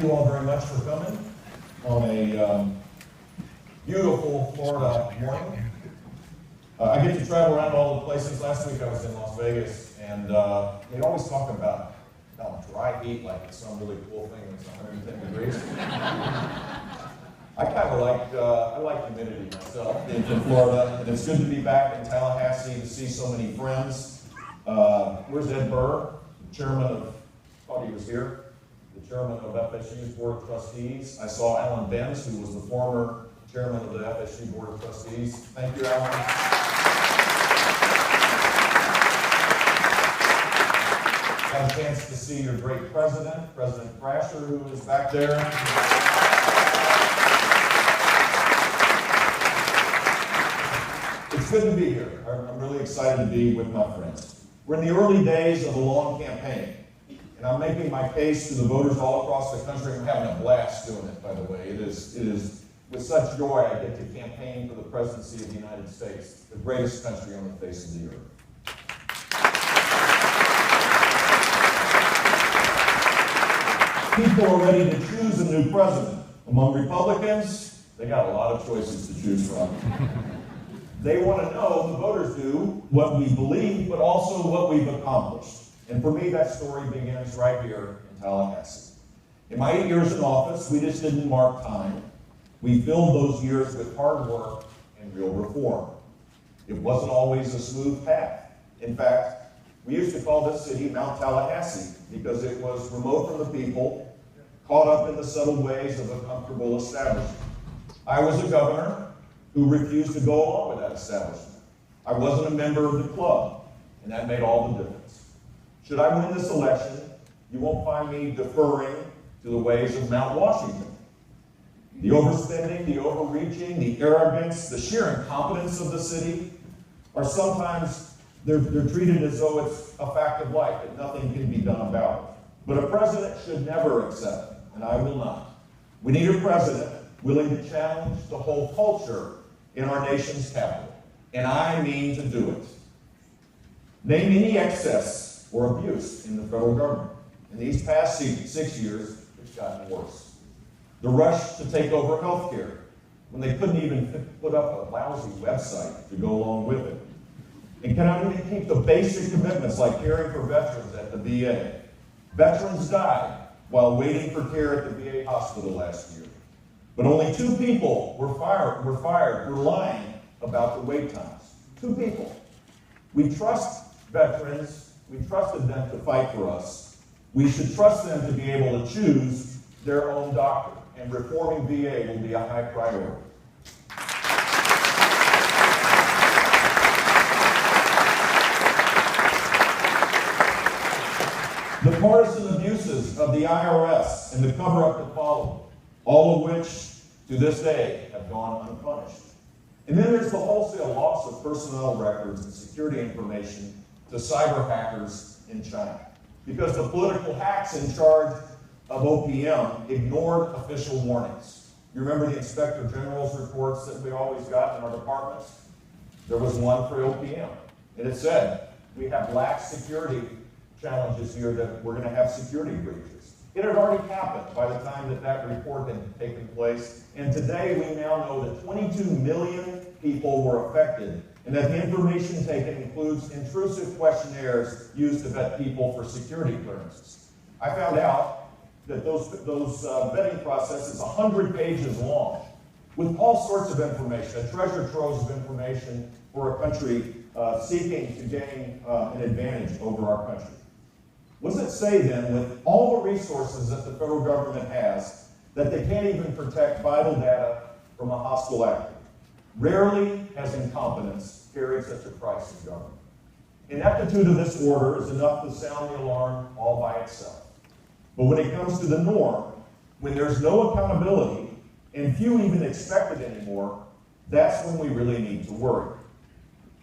you all very much for coming on a beautiful Florida morning. I get to travel around all the places. Last week I was in Las Vegas, and they always talk about dry heat like it's some really cool thing when it's 110 degrees. I kind of like humidity myself, being from Florida, and it's good to be back in Tallahassee to see so many friends. Where's Ed Burr, chairman of, thought he was here, the chairman of FSU's Board of Trustees. I saw Alan Benz, who was the former chairman of the FSU Board of Trustees. Thank you, Alan. Had a chance to see your great president, President Thrasher, who is back there. It's good to be here. I'm really excited to be with my friends. We're in the early days of a long campaign, and I'm making my case to the voters all across the country. I'm having a blast doing it, by the way. It is with such joy I get to campaign for the presidency of the United States, the greatest country on the face of the earth. People are ready to choose a new president. Among Republicans, they got a lot of choices to choose from. They want to know, the voters do, what we believe, but also what we've accomplished. And for me, that story begins right here in Tallahassee. In my 8 years in office, we just didn't mark time. We filled those years with hard work and real reform. It wasn't always a smooth path. In fact, we used to call this city Mount Tallahassee because it was remote from the people, caught up in the settled ways of a comfortable establishment. I was a governor who refused to go along with that establishment. I wasn't a member of the club, and that made all the difference. Should I win this election, you won't find me deferring to the ways of Mount Washington. The overspending, the overreaching, the arrogance, the sheer incompetence of the city are sometimes, they're treated as though it's a fact of life, that nothing can be done about it. But a president should never accept it, and I will not. We need a president willing to challenge the whole culture in our nation's capital, and I mean to do it. Name any excess or abuse in the federal government. In these past 6 years, it's gotten worse. The rush to take over health care, when they couldn't even put up a lousy website to go along with it. And cannot even keep the basic commitments like caring for veterans at the VA. Veterans died while waiting for care at the VA hospital last year. But only 2 people were fired for lying about the wait times. 2 people. We trust veterans. We trusted them to fight for us. We should trust them to be able to choose their own doctor. And reforming VA will be a high priority. The partisan abuses of the IRS and the cover-up that followed, all of which, to this day, have gone unpunished. And then there's the wholesale loss of personnel records and security information to cyber hackers in China, because the political hacks in charge of OPM ignored official warnings. You remember the Inspector General's reports that we always got in our departments? There was one for OPM, and it said, we have lax security challenges here, that we're going to have security breaches. It had already happened by the time that report had taken place, and today we now know that 22 million people were affected, and that the information taken includes intrusive questionnaires used to vet people for security clearances. I found out that those vetting processes 100 pages long, with all sorts of information, a treasure trove of information for a country seeking to gain an advantage over our country. What does it say then, with all the resources that the federal government has, that they can't even protect vital data from a hostile actor? Rarely has incompetence carried such a price in government. Ineptitude of this order is enough to sound the alarm all by itself. But when it comes to the norm, when there's no accountability, and few even expect it anymore, that's when we really need to worry.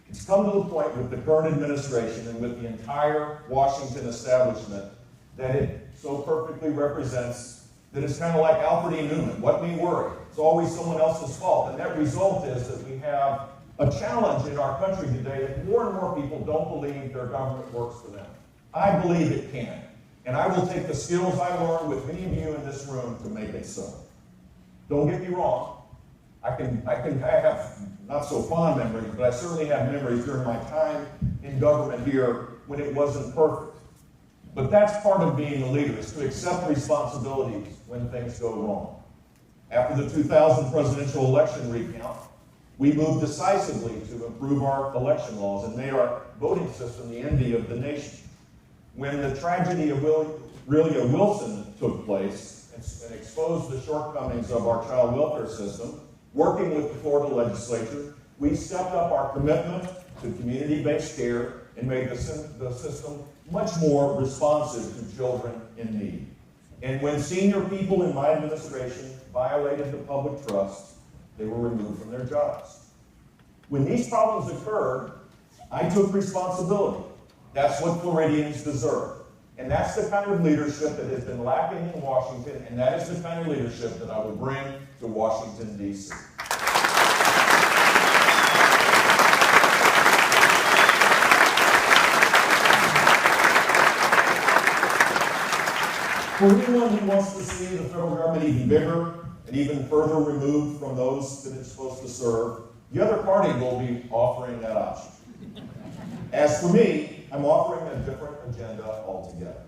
It's come to the point with the current administration and with the entire Washington establishment that it so perfectly represents that it's kind of like Alfred E. Newman. What we worry? It's always someone else's fault. And that result is that we have a challenge in our country today that more and more people don't believe their government works for them. I believe it can. And I will take the skills I learned with many of you in this room to make it so. Don't get me wrong. I have not so fond memories, but I certainly have memories during my time in government here when it wasn't perfect. But that's part of being a leader, is to accept responsibilities when things go wrong. After the 2000 presidential election recount, we moved decisively to improve our election laws and made our voting system the envy of the nation. When the tragedy of Aurelia Wilson took place and exposed the shortcomings of our child welfare system, working with the Florida legislature, we stepped up our commitment to community-based care and made the system much more responsive to children in need. And when senior people in my administration violated the public trust, they were removed from their jobs. When these problems occurred, I took responsibility. That's what Floridians deserve. And that's the kind of leadership that has been lacking in Washington, and that is the kind of leadership that I will bring to Washington, D.C. For anyone who wants to see the federal government even bigger and even further removed from those that it's supposed to serve, the other party will be offering that option. As for me, I'm offering a different agenda altogether.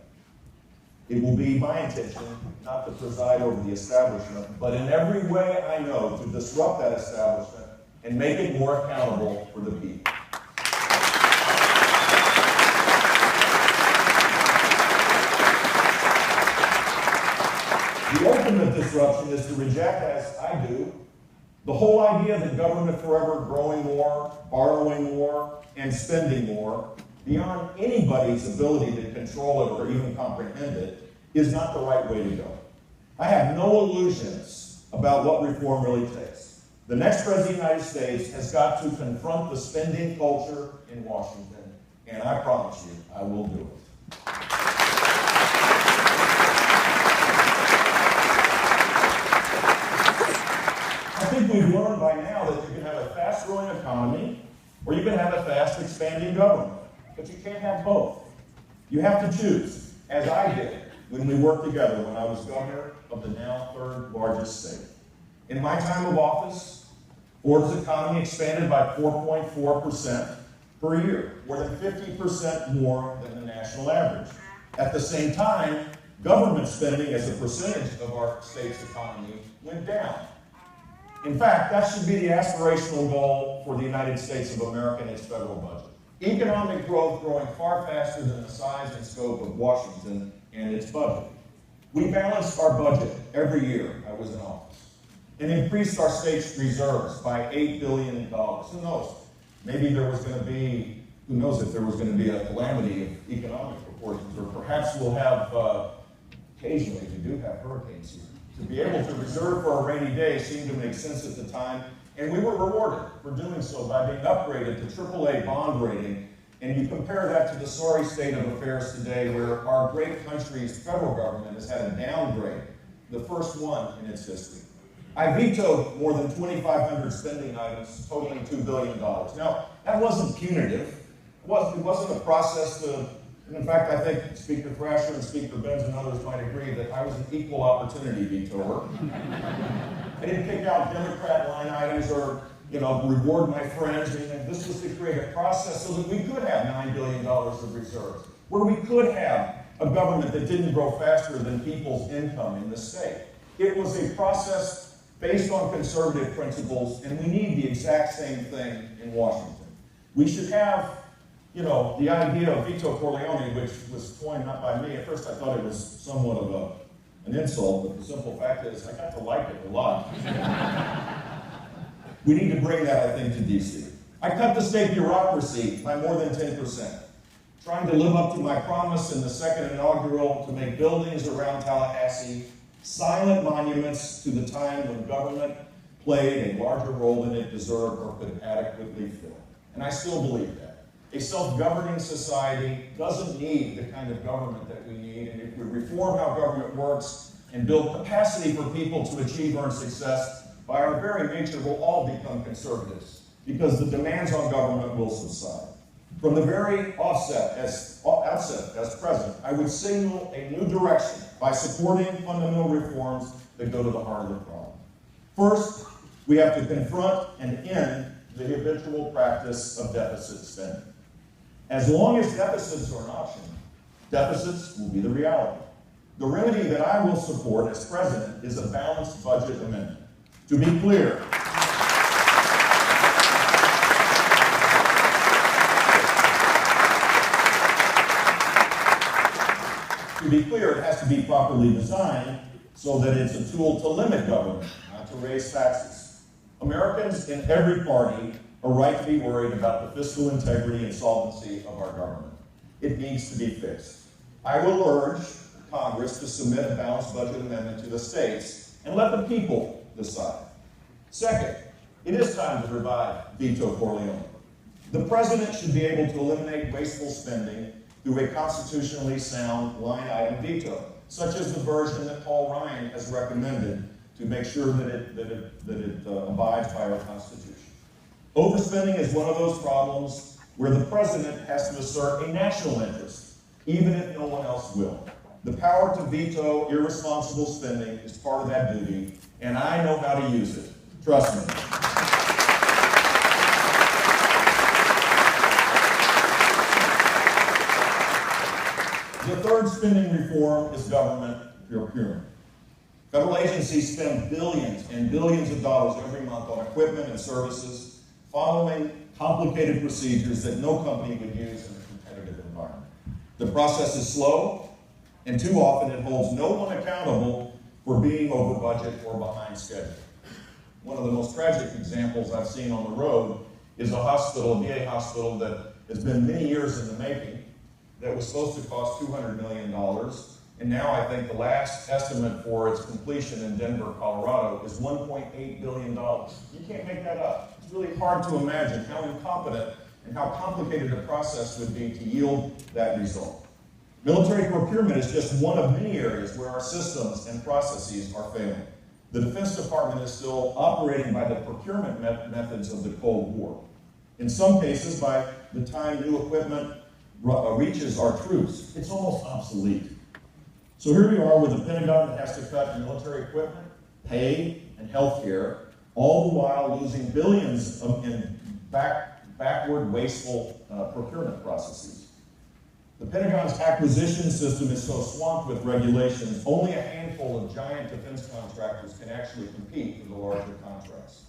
It will be my intention not to preside over the establishment, but in every way I know to disrupt that establishment and make it more accountable for the people. The ultimate disruption is to reject, as I do, the whole idea that government forever growing more, borrowing more, and spending more, beyond anybody's ability to control it or even comprehend it, is not the right way to go. I have no illusions about what reform really takes. The next President of the United States has got to confront the spending culture in Washington, and I promise you, I will do it. I think we've learned by now that you can have a fast-growing economy, or you can have a fast-expanding government. But you can't have both. You have to choose, as I did when we worked together when I was governor of the now third largest state. In my time of office, Florida's economy expanded by 4.4% per year, more than 50% more than the national average. At the same time, government spending as a percentage of our state's economy went down. In fact, that should be the aspirational goal for the United States of America and its federal budget. Economic growth growing far faster than the size and scope of Washington and its budget. We balanced our budget every year I was in office and increased our state's reserves by $8 billion. Who knows? Maybe there was going to be, who knows if there was going to be a calamity of economic proportions, or perhaps we'll have, occasionally we do have hurricanes here. To be able to reserve for a rainy day seemed to make sense at the time. And we were rewarded for doing so by being upgraded to AAA bond rating. And you compare that to the sorry state of affairs today, where our great country's federal government has had a downgrade, the first one in its history. I vetoed more than 2,500 spending items totaling $2 billion. Now, that wasn't punitive. It wasn't a process to, and in fact, I think Speaker Thrasher and Speaker Benz and others might agree that I was an equal opportunity vetoer. I didn't pick out Democrat line items or, reward my friends. This was to create a process so that we could have $9 billion of reserves, where we could have a government that didn't grow faster than people's income in the state. It was a process based on conservative principles, and we need the exact same thing in Washington. We should have, the idea of Vito Corleone, which was coined not by me. At first I thought it was somewhat of an insult, but the simple fact is I got to like it a lot. We need to bring that, I think, to D.C. I cut the state bureaucracy by more than 10%, trying to live up to my promise in the second inaugural to make buildings around Tallahassee silent monuments to the time when government played a larger role than it deserved or could adequately fill. And I still believe that. A self-governing society doesn't need the kind of government that we need, and if we reform how government works and build capacity for people to achieve earned success, by our very nature we'll all become conservatives, because the demands on government will subside. From the very outset as president, I would signal a new direction by supporting fundamental reforms that go to the heart of the problem. First, we have to confront and end the habitual practice of deficit spending. As long as deficits are an option, deficits will be the reality. The remedy that I will support as president is a balanced budget amendment. To be clear, it has to be properly designed so that it's a tool to limit government, not to raise taxes. Americans in every party are right to be worried about the fiscal integrity and solvency of our government. It needs to be fixed. I will urge Congress to submit a balanced budget amendment to the states and let the people decide. Second, it is time to revive Veto Corleone. The president should be able to eliminate wasteful spending through a constitutionally sound line item veto, such as the version that Paul Ryan has recommended to make sure that it abides by our Constitution. Overspending is one of those problems where the president has to assert a national interest, even if no one else will. The power to veto irresponsible spending is part of that duty, and I know how to use it. Trust me. The third spending reform is government procurement. Federal agencies spend billions and billions of dollars every month on equipment and services, following complicated procedures that no company would use in a competitive environment. The process is slow, and too often it holds no one accountable for being over budget or behind schedule. One of the most tragic examples I've seen on the road is a hospital, a VA hospital that has been many years in the making, that was supposed to cost $200 million, and now I think the last estimate for its completion in Denver, Colorado is $1.8 billion. You can't make that up. It's really hard to imagine how incompetent and how complicated the process would be to yield that result. Military procurement is just one of many areas where our systems and processes are failing. The Defense Department is still operating by the procurement methods of the Cold War. In some cases, by the time new equipment reaches our troops, it's almost obsolete. So here we are with a Pentagon that has to cut military equipment, pay, and health care, all the while losing billions in backward, wasteful procurement processes. The Pentagon's acquisition system is so swamped with regulations, only a handful of giant defense contractors can actually compete for the larger contracts.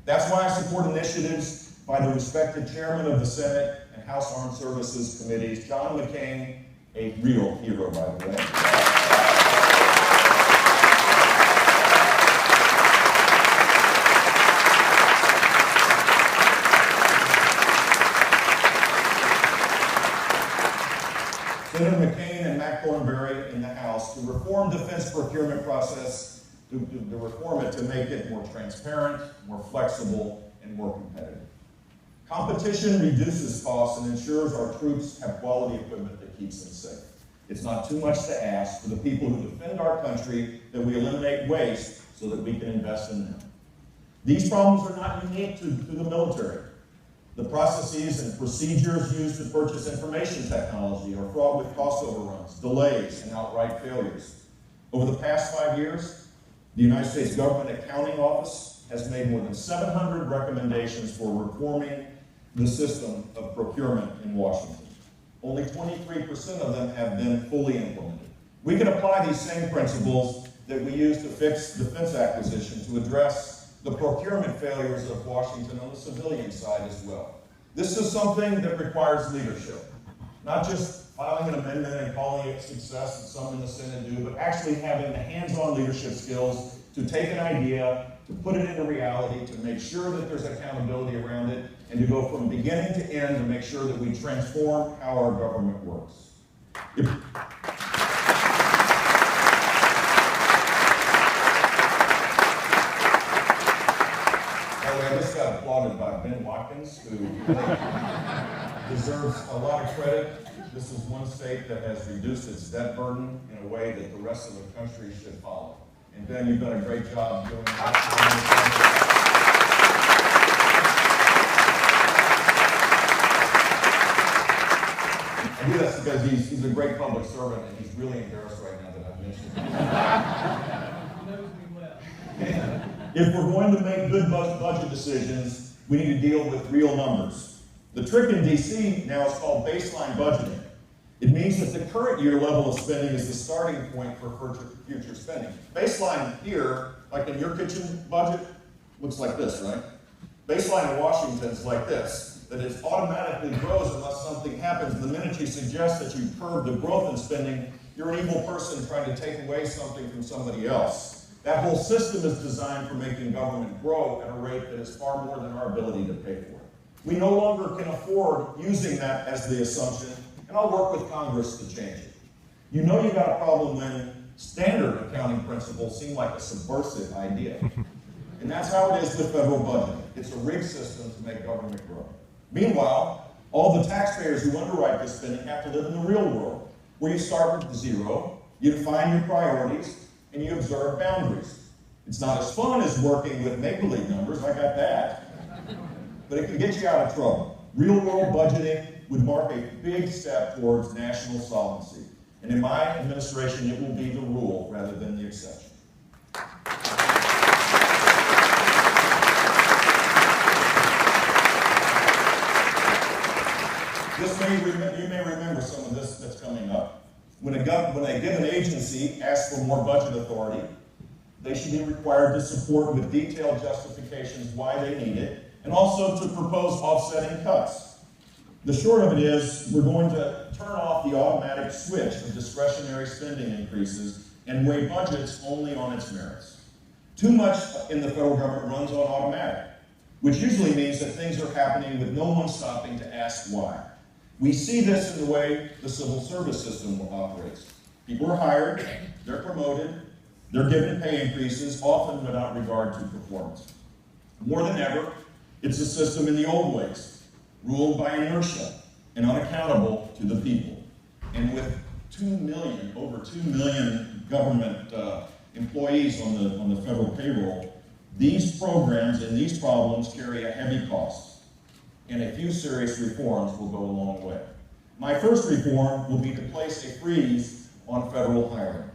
That's why I support initiatives by the respected chairman of the Senate and House Armed Services Committees, John McCain, a real hero, by the way. Senator McCain and Mac Thornberry in the House to reform defense procurement process, to reform it to make it more transparent, more flexible, and more competitive. Competition reduces costs and ensures our troops have quality equipment that keeps them safe. It's not too much to ask for the people who defend our country that we eliminate waste so that we can invest in them. These problems are not unique to the military. The processes and procedures used to purchase information technology are fraught with cost overruns, delays, and outright failures. Over the past 5 years, the United States Government Accounting Office has made more than 700 recommendations for reforming the system of procurement in Washington. Only 23% of them have been fully implemented. We can apply these same principles that we use to fix defense acquisition to address the procurement failures of Washington on the civilian side as well. This is something that requires leadership, not just filing an amendment and calling it success that some in the Senate do, but actually having the hands-on leadership skills to take an idea, to put it into reality, to make sure that there's accountability around it, and to go from beginning to end to make sure that we transform how our government works. I just got applauded by Ben Watkins, who deserves a lot of credit. This is one state that has reduced its debt burden in a way that the rest of the country should follow. And Ben, you've done a great job doing that. I do this because he's a great public servant and he's really embarrassed right now that I've mentioned him. If we're going to make good budget decisions, we need to deal with real numbers. The trick in DC now is called baseline budgeting. It means that the current year level of spending is the starting point for future spending. Baseline here, like in your kitchen budget, looks like this, right? Baseline in Washington is like this, that it automatically grows unless something happens. The minute you suggest that you curb the growth in spending, you're an evil person trying to take away something from somebody else. That whole system is designed for making government grow at a rate that is far more than our ability to pay for it. We no longer can afford using that as the assumption, and I'll work with Congress to change it. You know you got a problem when standard accounting principles seem like a subversive idea. And that's how it is with federal budgeting. It's a rigged system to make government grow. Meanwhile, all the taxpayers who underwrite this spending have to live in the real world, where you start with zero, you define your priorities, and you observe boundaries. It's not as fun as working with make-believe numbers, I got that, but it can get you out of trouble. Real-world budgeting would mark a big step towards national solvency. And in my administration, it will be the rule rather than the exception. You may remember some of this that's coming up. When a given agency asks for more budget authority, they should be required to support with detailed justifications why they need it, and also to propose offsetting cuts. The short of it is, we're going to turn off the automatic switch of discretionary spending increases and weigh budgets only on its merits. Too much in the federal government runs on automatic, which usually means that things are happening with no one stopping to ask why. We see this in the way the civil service system operates. People are hired, they're promoted, they're given pay increases, often without regard to performance. More than ever, it's a system in the old ways, ruled by inertia and unaccountable to the people. And with over 2 million government employees on the federal payroll, these programs and these problems carry a heavy cost. And a few serious reforms will go a long way. My first reform will be to place a freeze on federal hiring.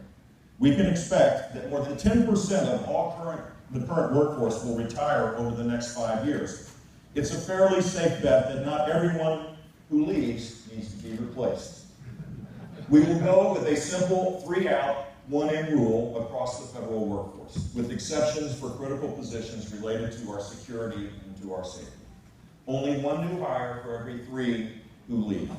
We can expect that more than 10% of the current workforce will retire over the next 5 years. It's a fairly safe bet that not everyone who leaves needs to be replaced. We will go with a simple 3 out, 1 in rule across the federal workforce, with exceptions for critical positions related to our security and to our safety. Only 1 new hire for every 3 who leave.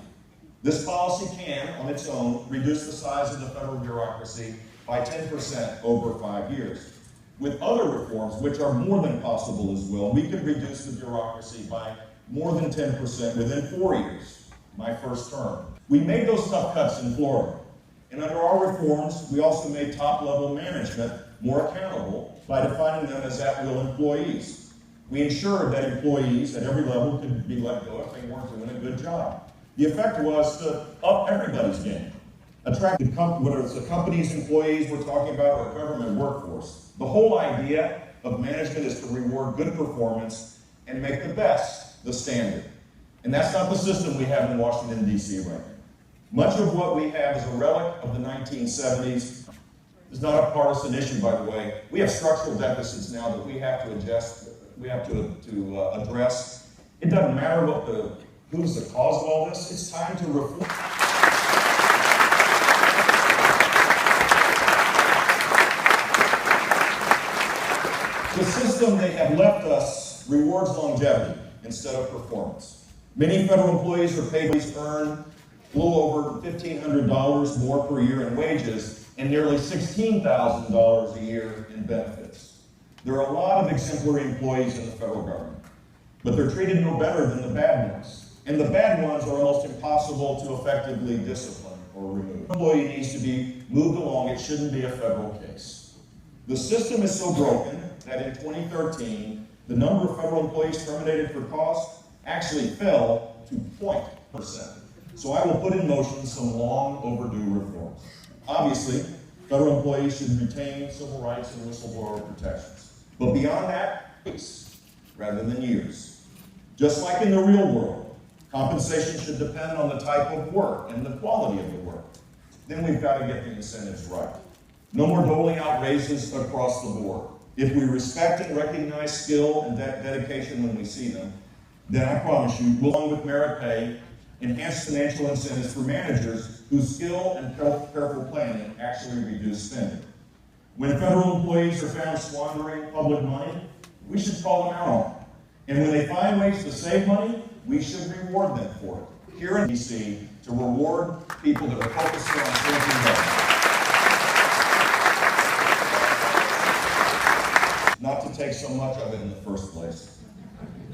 This policy can, on its own, reduce the size of the federal bureaucracy by 10% over 5 years. With other reforms, which are more than possible as well, we could reduce the bureaucracy by more than 10% within 4 years, my first term. We made those tough cuts in Florida. And under our reforms, we also made top-level management more accountable by defining them as at-will employees. We ensured that employees at every level could be let go if they weren't doing a good job. The effect was to up everybody's game. Attract whether it's the company's employees we're talking about or a government workforce. The whole idea of management is to reward good performance and make the best the standard. And that's not the system we have in Washington, D.C. right now. Much of what we have is a relic of the 1970s. It's not a partisan issue, by the way. We have structural deficits now that we have to adjust. We have to address. It doesn't matter who's the cause of all this. It's time to reform. The system they have left us rewards longevity instead of performance. Many federal employees are paid to earn a little over $1,500 more per year in wages and nearly $16,000 a year in benefits. There are a lot of exemplary employees in the federal government, but they're treated no better than the bad ones. And the bad ones are almost impossible to effectively discipline or remove. An employee needs to be moved along. It shouldn't be a federal case. The system is so broken that in 2013, the number of federal employees terminated for cause actually fell to 0.%. So I will put in motion some long overdue reforms. Obviously, federal employees should retain civil rights and whistleblower protections. But beyond that, weeks rather than years. Just like in the real world, Compensation should depend on the type of work and the quality of the work. Then we've got to get the incentives right. No more doling out raises across the board. If we respect and recognize skill and dedication when we see them, then I promise you, along with merit pay, enhance financial incentives for managers whose skill and careful planning actually reduce spending. When federal employees are found squandering public money, we should call them out on it. And when they find ways to save money, we should reward them for it. Here in D.C., to reward people that are focused on shrinking government. Not to take so much of it in the first place.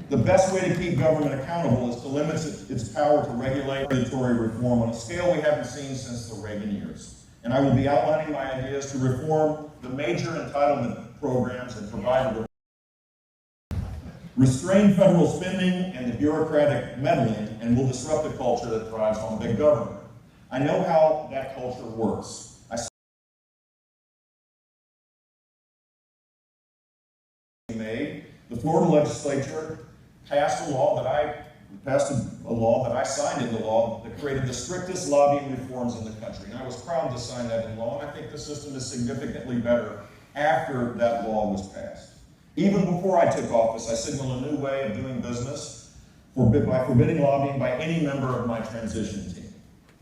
The best way to keep government accountable is to limit its power to regulate regulatory reform on a scale we haven't seen since the Reagan years. And I will be outlining my ideas to reform the major entitlement programs and provide restrain federal spending and the bureaucratic meddling, and will disrupt a culture that thrives on big government. I know how that culture works. The Florida legislature passed a law that I signed into law that created the strictest lobbying reforms in the country. And I was proud to sign that into law, and I think the system is significantly better after that law was passed. Even before I took office, I signaled a new way of doing business by forbidding lobbying by any member of my transition team.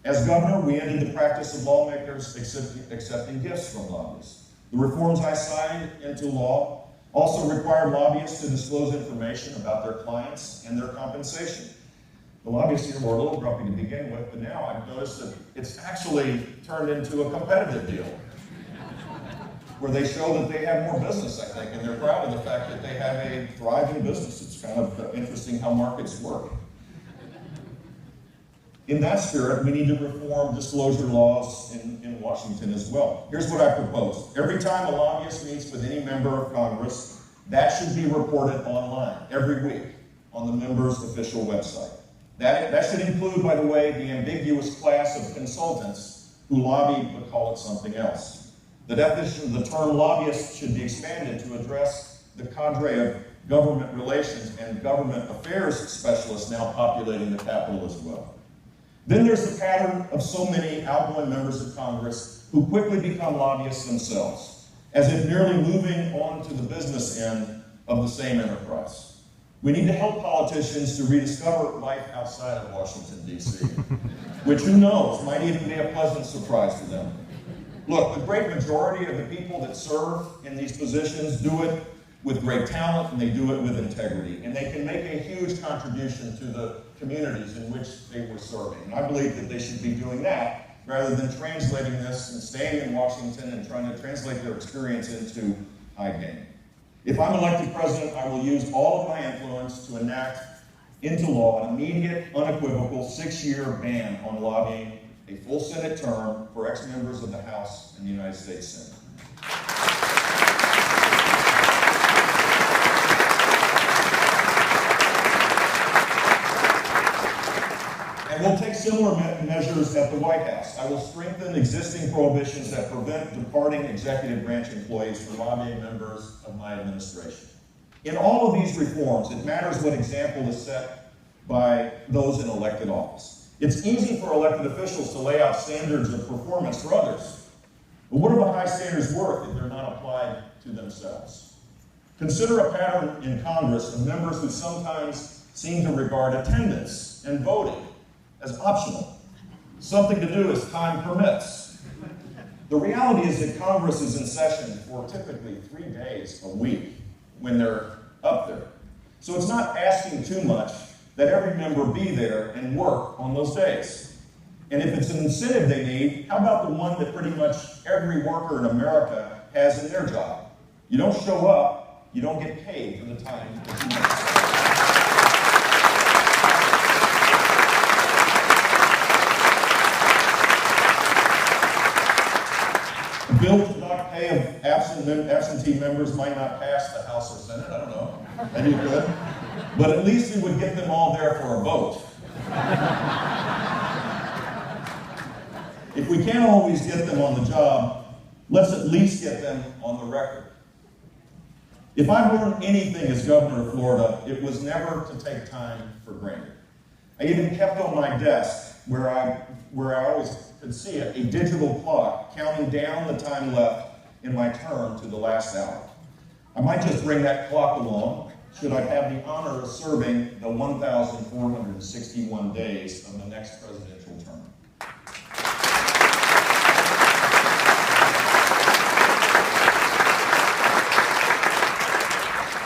As governor, we ended the practice of lawmakers accepting gifts from lobbyists. The reforms I signed into law also required lobbyists to disclose information about their clients and their compensation. The lobbyists here were a little grumpy to begin with, but now I've noticed that it's actually turned into a competitive deal where they show that they have more business, I think, and they're proud of the fact that they have a thriving business. It's kind of interesting how markets work. In that spirit, we need to reform disclosure laws in Washington as well. Here's what I propose. Every time a lobbyist meets with any member of Congress, that should be reported online every week on the member's official website. That should include, by the way, the ambiguous class of consultants who lobby but call it something else. The definition of the term lobbyist should be expanded to address the cadre of government relations and government affairs specialists now populating the Capitol as well. Then there's the pattern of so many outgoing members of Congress who quickly become lobbyists themselves, as if merely moving on to the business end of the same enterprise. We need to help politicians to rediscover life outside of Washington, D.C., which, who knows, might even be a pleasant surprise to them. Look, the great majority of the people that serve in these positions do it with great talent, and they do it with integrity, and they can make a huge contribution to the communities in which they were serving. And I believe that they should be doing that rather than translating this and staying in Washington and trying to translate their experience into high gain. If I'm elected president, I will use all of my influence to enact into law an immediate, unequivocal 6-year ban on lobbying, a full Senate term for ex-members of the House and the United States Senate. And we'll take similar measures at the White House. I will strengthen existing prohibitions that prevent departing executive branch employees from lobbying members of my administration. In all of these reforms, it matters what example is set by those in elected office. It's easy for elected officials to lay out standards of performance for others. But what are the high standards worth if they're not applied to themselves? Consider a pattern in Congress of members who sometimes seem to regard attendance and voting as optional, something to do as time permits. The reality is that Congress is in session for typically 3 days a week when they're up there. So it's not asking too much that every member be there and work on those days. And if it's an incentive they need, how about the one that pretty much every worker in America has in their job? You don't show up, you don't get paid for the time that you miss. A bill to dock pay of absentee members might not pass the House or Senate, I don't know, maybe it could. But at least we would get them all there for a vote. If we can't always get them on the job, let's at least get them on the record. If I've learned anything as governor of Florida, it was never to take time for granted. I even kept on my desk, where I always could see it, a digital clock counting down the time left in my term to the last hour. I might just bring that clock along should I have the honor of serving the 1,461 days of the next presidential term.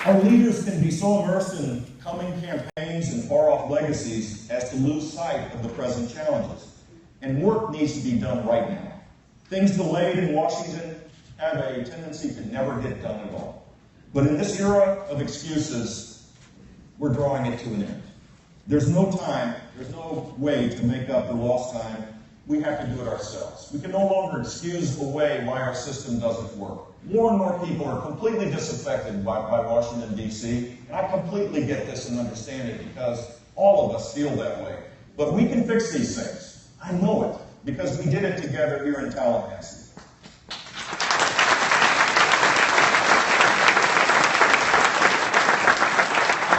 Our leaders can be so immersed in coming campaigns and far-off legacies as to lose sight of the present challenges. And work needs to be done right now. Things delayed in Washington have a tendency to never get done at all. But in this era of excuses, we're drawing it to an end. There's no time, there's no way to make up the lost time. We have to do it ourselves. We can no longer excuse away why our system doesn't work. More and more people are completely disaffected by Washington, D.C., and I completely get this and understand it because all of us feel that way. But we can fix these things. I know it, because we did it together here in Tallahassee. I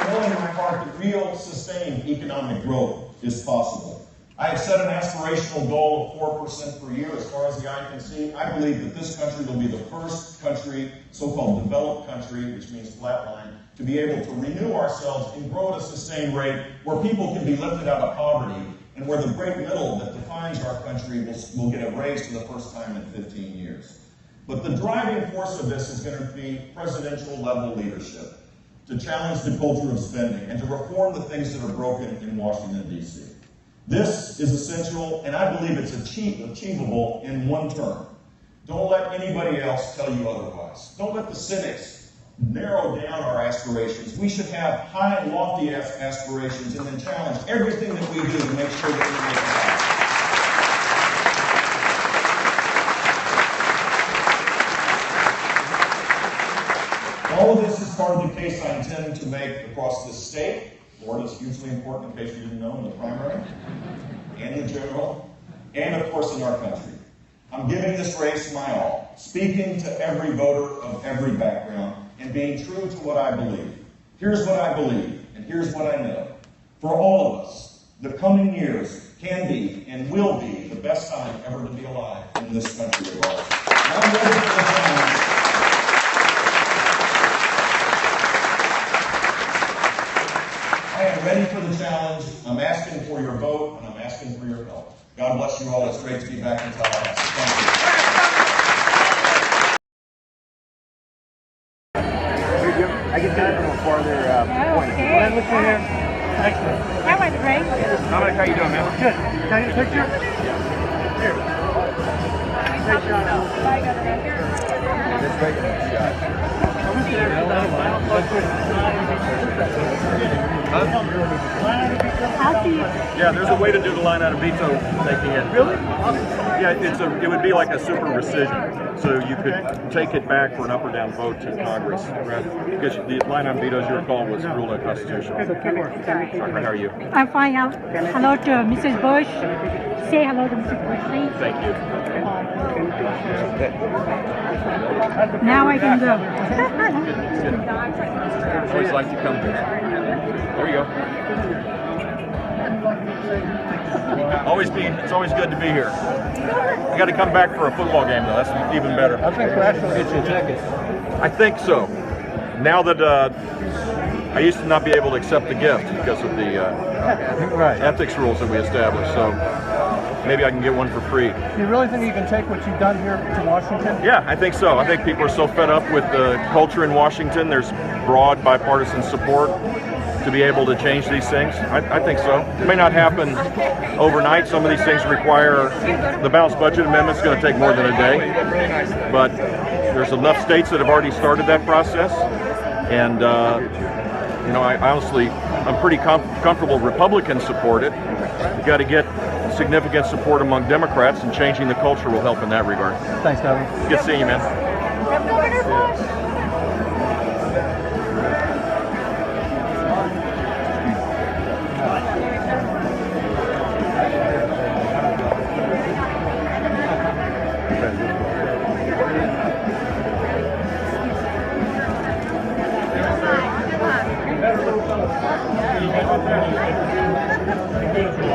know in my heart that real, sustained economic growth is possible. I have set an aspirational goal of 4% per year as far as the eye can see. I believe that this country will be the first country, so-called developed country, which means flatline, to be able to renew ourselves and grow at a sustained rate where people can be lifted out of poverty and where the great middle that defines our country will get a raise for the first time in 15 years. But the driving force of this is going to be presidential level leadership to challenge the culture of spending and to reform the things that are broken in Washington, D.C. This is essential, and I believe it's achievable in one term. Don't let anybody else tell you otherwise. Don't let the cynics narrow down our aspirations. We should have high and lofty aspirations and then challenge everything that we do to make sure that we make it happen. All of this is part of the case I intend to make across this state. Florida is hugely important, in case you didn't know, in the primary and the general, and of course in our country. I'm giving this race my all, speaking to every voter of every background, and being true to what I believe. Here's what I believe, and here's what I know. For all of us, the coming years can be and will be the best time ever to be alive in this country of ours. I'm ready for the challenge. I am ready for the challenge. I'm asking for your vote, and I'm asking for your help. God bless you all. It's great to be back in Tallahassee. Thank you. I can get it from a farther point. Okay. Go ahead, look in here. Excellent. That was great. Dominic, how you doing, man? Good. Can I get a picture? Here. Great shot. I got it right here. That's great shot. Yeah, there's a way to do the line out of veto taking it. Really? Yeah, it would be like a super rescission. So you could take it back for an up or down vote to Congress. Because the line on veto, as you recall, was ruled unconstitutional. How are you? I'm fine. Hello to Mrs. Bush. Say hello to Mrs. Bush, please. Thank you. Now I can go. Always like to come here. There you go. It's always good to be here. I got to come back for a football game though. That's even better. I think Crash will get you a jacket. I think so. Now that I used to not be able to accept the gift because of the ethics rules that we established. So maybe I can get one for free. Do you really think you can take what you've done here to Washington? Yeah, I think so. I think people are so fed up with the culture in Washington. There's broad bipartisan support to be able to change these things. I think so. It may not happen overnight. Some of these things require the balanced budget amendment's going to take more than a day. But there's enough states that have already started that process. And, I'm pretty comfortable Republicans support it. You got to get significant support among Democrats, and changing the culture will help in that regard. Thanks, Tommy. Good seeing you, man. Governor Bush. Better look. Thank you.